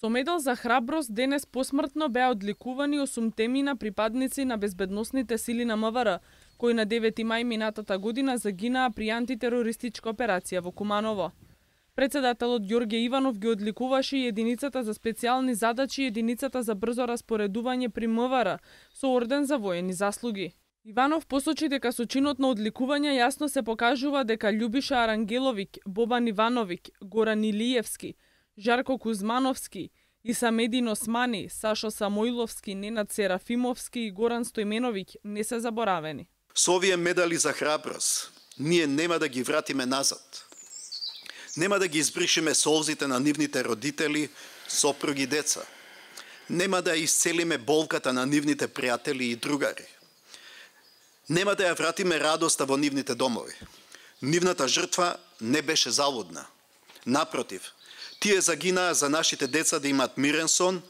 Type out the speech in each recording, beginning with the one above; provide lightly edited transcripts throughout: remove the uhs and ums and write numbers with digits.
Со медал за храброст денес посмртно беа одликувани 8 припадници на безбедносните сили на МВР, кои на 9 мај минатата година загинаа при антитерористичка операција во Куманово. Председателот Ѓорѓе Иванов ги одликуваше и единицата за специјални задачи и единицата за брзо распоредување при МВР со орден за воени заслуги. Иванов посочи дека со чинот на одликување јасно се покажува дека Љубиша Арангеловиќ, Бобан Ивановиќ, Горан Илиевски, Жарко Кузмановски, Исамедин Османи, Сашо Самойловски, Ненад Серафимовски и Горан Стојменовиќ не се заборавени. Со овие медали за храброст, ние нема да ги вратиме назад. Нема да ги избришиме солзите на нивните родители, сопруги и деца. Нема да исцелиме болката на нивните пријатели и другари. Нема да ја вратиме радоста во нивните домови. Нивната жртва не беше залудна. Напротив, тие загинаа за нашите деца да имаат мирен сон,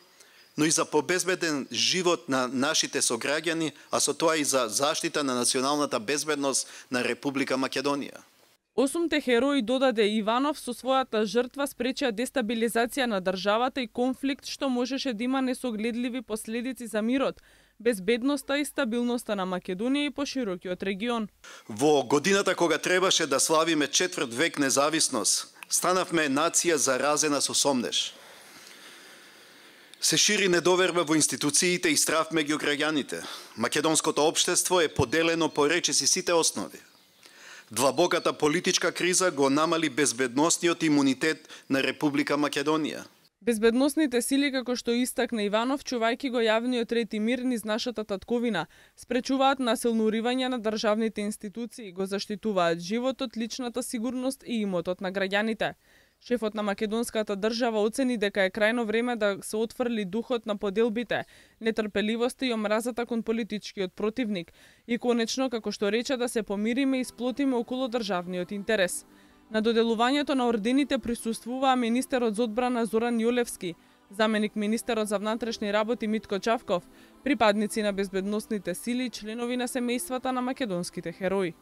но и за побезбеден живот на нашите сограѓани, а со тоа и за заштита на националната безбедност на Република Македонија. 8 херои, додаде Иванов, со својата жртва спречија дестабилизација на државата и конфликт што можеше да има несогледливи последици за мирот, безбедноста и стабилноста на Македонија и поширокиот регион. Во годината кога требаше да славиме четврт век независност, станавме нација заразена со сомнеш. Се шири недоверба во институциите и страв меѓу граѓаните. Македонското општество е поделено по речиси сите основи. Длабоката политичка криза го намали безбедносниот имунитет на Република Македонија. Безбедносните сили, како што истакна Иванов, чувајќи го јавниот ред и мир низ нашата татковина, спречуваат насилно уривање на државните институции, го заштитуваат животот, личната сигурност и имотот на граѓаните. Шефот на македонската држава оцени дека е крајно време да се отфрли духот на поделбите, нетрпеливоста и омразата кон политичкиот противник и конечно, како што рече, да се помириме и сплотиме околу државниот интерес. На доделувањето на ордените присуствуваа министерот за одбрана Зоран Јолевски, заменик министерот за внатрешни работи Митко Чавков, припадници на безбедносните сили и членови на семејствата на македонските херои.